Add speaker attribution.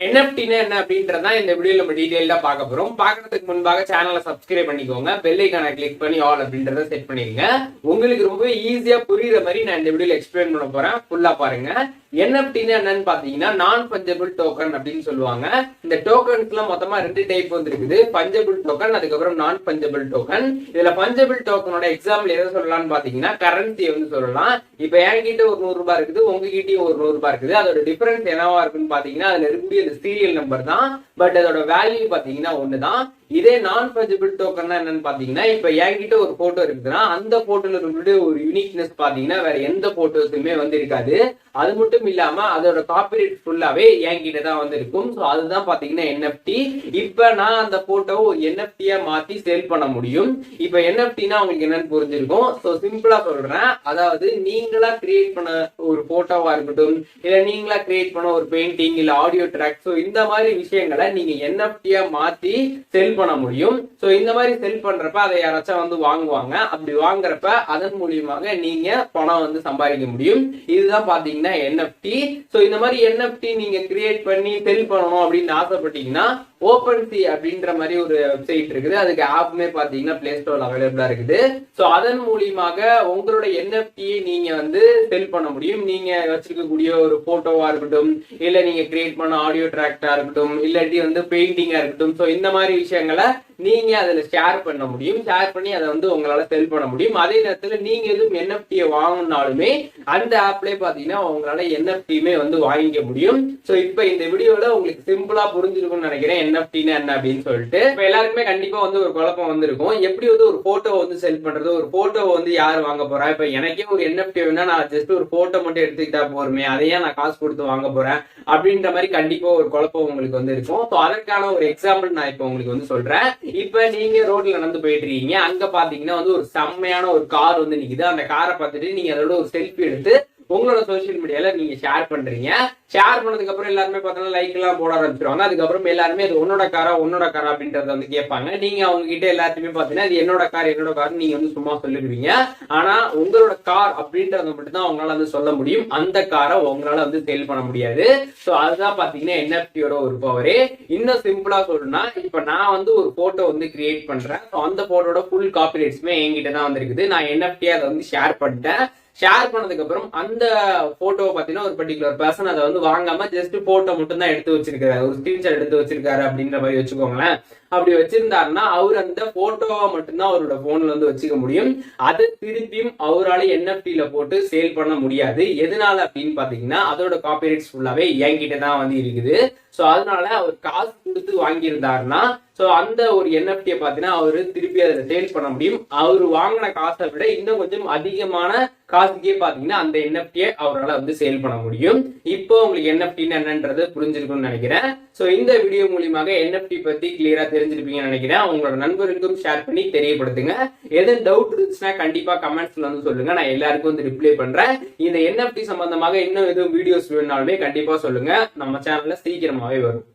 Speaker 1: NFT என்ன அப்படின்றத இந்த வீடியோல நம்ம டீடைலா பார்க்க போறோம். பார்க்கிறதுக்கு முன்பாக சேனலை சப்ஸ்கிரைப் பண்ணிக்கோங்க. பெல் ஐகானை கிளிக் பண்ணி ஆல் அப்படின்றத செட் பண்ணிருங்க. உங்களுக்கு ரொம்ப ஈஸியா புரியுற மாதிரி நான் இந்த வீடியோல எக்ஸ்பிளைன் பண்ண போறேன். ஃபுல்லா பாருங்க. NFT என்னன்னு பாத்தீங்கன்னா நான் பஞ்சபிள் டோக்கன் அப்படின்னு சொல்லுவாங்க. இந்த டோக்கன்ஸ்ல மொத்தமா ரெண்டு டைப் வந்துருக்குது. பஞ்சபிள் டோக்கன், அதுக்கப்புறம் நான் பஞ்சபிள் டோக்கன். இதுல பஞ்சபிள் டோக்கனோட எக்ஸாம்பிள் எதை சொல்லலாம்னு பாத்தீங்கன்னா கரன்சியை வந்து சொல்லலாம். இப்ப என்கிட்ட ஒரு 100 ரூபாய் இருக்குது, உங்ககிட்டயும் ஒரு 100 ரூபாய் இருக்குது. அதோட டிஃபரன்ஸ் என்னவா இருக்குன்னு பாத்தீங்கன்னா அதுல இருக்கக்கூடிய சீரியல் நம்பர் தான். பட் அதோட வேல்யூ பாத்தீங்கன்னா ஒண்ணுதான். இதே நான் பஞ்சபிள் டோக்கன் என்னன்னு பாத்தீங்கன்னா இப்ப என்கிட்ட ஒரு போட்டோ இருக்குதுன்னா அந்த போட்டோல இருக்கக்கூடிய ஒரு யூனிக்னஸ் பாத்தீங்கன்னா வேற எந்த போட்டோஸுமே வந்து இருக்காது. அது மட்டும் இல்லாம அதோட காப்பிரைட் ஃபுல்லாவே என்கிட்ட தான் வந்து இருக்கும். சோ அதுதான் பாத்தீங்கன்னா NFT. இப்ப நான் அந்த போட்டோ NFTயா மாத்தி சேல் பண்ண முடியும். இப்ப NFTனா உங்களுக்கு என்னன்னு புரிஞ்சிருக்கும். சோ சிம்பிளா சொல்றேன். அதாவது நீங்களா கிரியேட் பண்ண ஒரு போட்டோவா இருக்கட்டும், இல்ல நீங்களா கிரியேட் பண்ண ஒரு பெயிண்டிங், இல்ல ஆடியோ ட்ராக், சோ இந்த மாதிரி விஷயங்களை நீங்க NFTயா மாத்தி செல் பண்ண முடியும். சோ இந்த மாதிரி செல் பண்றப்ப அதை யாராச்சும் வந்து வாங்குவாங்க. அப்படி வாங்குறப்ப அதன் மூலியமாக நீங்க பணம் வந்து சம்பாதிக்க முடியும். இதுதான் பாத்தீங்கன்னா NFT. சோ இந்த மாதிரி NFT நீங்க கிரியேட் பண்ணி செல் பண்ணணும் அப்படின்னு ஆசைப்பட்டீங்கன்னா OpenSea அப்படின்ற மாதிரி ஒரு வெப்சைட் இருக்குது. அதுக்கு ஆப்புமே பாத்தீங்கன்னா பிளே ஸ்டோர்ல அவைலபிளா இருக்குது. சோ அதன் மூலியமாக உங்களோட NFT நீங்க வந்து செல் பண்ண முடியும். நீங்க வச்சிருக்கக்கூடிய ஒரு போட்டோவா இருக்கட்டும், இல்ல நீங்க கிரியேட் பண்ண ஆடியோ ட்ராக்டா இருக்கட்டும், இல்லாட்டி வந்து பெயிண்டிங்கா இருக்கட்டும், சோ இந்த மாதிரி விஷயங்களை நீங்க அதுல ஷேர் பண்ண முடியும். ஷேர் பண்ணி அதை வந்து உங்களால செல் பண்ண முடியும். அதே நேரத்துல நீங்க எதுவும் NFT வாங்கினாலுமே அந்த ஆப்லயே பாத்தீங்கன்னா உங்களால NFTமே வந்து வாங்கிக்க முடியும். சோ இப்ப இந்த வீடியோல உங்களுக்கு சிம்பிளா புரிஞ்சிருக்கும்னு நினைக்கிறேன் NFT என்ன அப்படின்னு சொல்லிட்டு. இப்ப எல்லாருக்குமே கண்டிப்பா வந்து ஒரு குழப்பம் வந்திருக்கும். எப்படி வந்து ஒரு போட்டோ வந்து செல் பண்றது, ஒரு போட்டோ வந்து யாரு வாங்க போறா? இப்ப எனக்கே ஒரு NFT வேணா நான் ஜஸ்ட் ஒரு போட்டோ மட்டும் எடுத்துக்கிட்டா போருமே, அதையே நான் காசு கொடுத்து வாங்க போறேன் அப்படின்ற மாதிரி கண்டிப்பா ஒரு குழப்பம் உங்களுக்கு வந்து இருக்கும். சோ அதற்கான ஒரு எக்ஸாம்பிள் நான் இப்ப உங்களுக்கு வந்து சொல்றேன். இப்ப நீங்க ரோட்ல நடந்து போயிட்டு இருக்கீங்க. அங்க பாத்தீங்கன்னா வந்து ஒரு செம்மையான ஒரு கார் வந்து நிக்குது. அந்த காரை பார்த்துட்டு நீங்க அதோட ஒரு செல்ஃபி எடுத்து உங்களோட சோசியல் மீடியால நீங்க ஷேர் பண்றீங்க. ஷேர் பண்ணதுக்கு அப்புறம் எல்லாருமே பார்த்தீங்கன்னா லைக் எல்லாம் போட ஆரம்பிச்சிருவாங்க. அதுக்கப்புறம் எல்லாருமே அது உன்னோட காரா அப்படின்றத வந்து கேட்பாங்க. நீங்க அவங்க கிட்ட எல்லாத்தையுமே பாத்தீங்கன்னா இது என்னோட கார் நீங்க வந்து சும்மா சொல்லிடுவீங்க. ஆனா உங்களோட கார் அப்படின்றத மட்டும் தான் உங்களால வந்து சொல்ல முடியும். அந்த காரை உங்களால வந்து சேல் பண்ண முடியாது. சோ அதுதான் பாத்தீங்கன்னா NFTயோட ஒரு பவரே. இன்னும் சிம்பிளா சொல்லணும்னா இப்ப நான் வந்து ஒரு போட்டோ வந்து கிரியேட் பண்றேன். அந்த போட்டோட ஃபுல் காப்பிரைட்ஸ்மே என்கிட்ட தான் வந்து இருக்குது. நான் NFT அதை வந்து ஷேர் பண்ணிட்டேன். ஷேர் பண்ணதுக்கு அப்புறம் அந்த போட்டோவை பாத்தீங்கன்னா ஒரு பர்டிகுலர் பர்சன் அதை வந்து வாங்காம ஜஸ்ட் போட்டோ மட்டும் தான் எடுத்து வச்சிருக்காரு, ஒரு ஸ்கிரீன்ஷாட் எடுத்து வச்சிருக்காரு அப்படின்ற மாதிரி வச்சுக்கோங்களேன். அப்படி வச்சிருந்தாருன்னா அவர் அந்த போட்டோவை மட்டும்தான் அவரோட போன்ல வந்து வச்சுக்க முடியும். அதை திருப்பியும் அவரால் NFTல போட்டு சேல் பண்ண முடியாது. எதனால அப்படின்னு பாத்தீங்கன்னா அதோட காப்பிரைட்ஸ் ஃபுல்லாவே என்கிட்ட தான் வந்து இருக்குது. சோ அதனால அவர் காசு கொடுத்து வாங்கியிருந்தாருன்னா சோ அந்த ஒரு NFTயை பாத்தீங்கன்னா அவரு திருப்பி அதை சேல் பண்ண முடியும். அவரு வாங்கின காசை விட இன்னும் கொஞ்சம் அதிகமான காசுக்கே பாத்தீங்கன்னா அந்த NFTயை அவரால் வந்து சேல் பண்ண முடியும். இப்போ உங்களுக்கு NFT என்னன்றது புரிஞ்சிருக்கும்னு நினைக்கிறேன். சோ இந்த வீடியோ மூலியமாக NFT பத்தி கிளியரா தெரிஞ்சிருப்பீங்கன்னு நினைக்கிறேன். உங்களோட நண்பர்களுக்கும் ஷேர் பண்ணி தெரியப்படுத்துங்க. எதுவும் டவுட் இருந்துச்சுன்னா கண்டிப்பா கமெண்ட்ஸ்ல வந்து சொல்லுங்க. நான் எல்லாருக்கும் வந்து ரிப்ளை பண்றேன். இந்த NFT சம்பந்தமாக இன்னும் எதுவும் வீடியோஸ் வேணும்னாலுமே கண்டிப்பா சொல்லுங்க. நம்ம சேனல்ல சீக்கிரமாவே வரும்.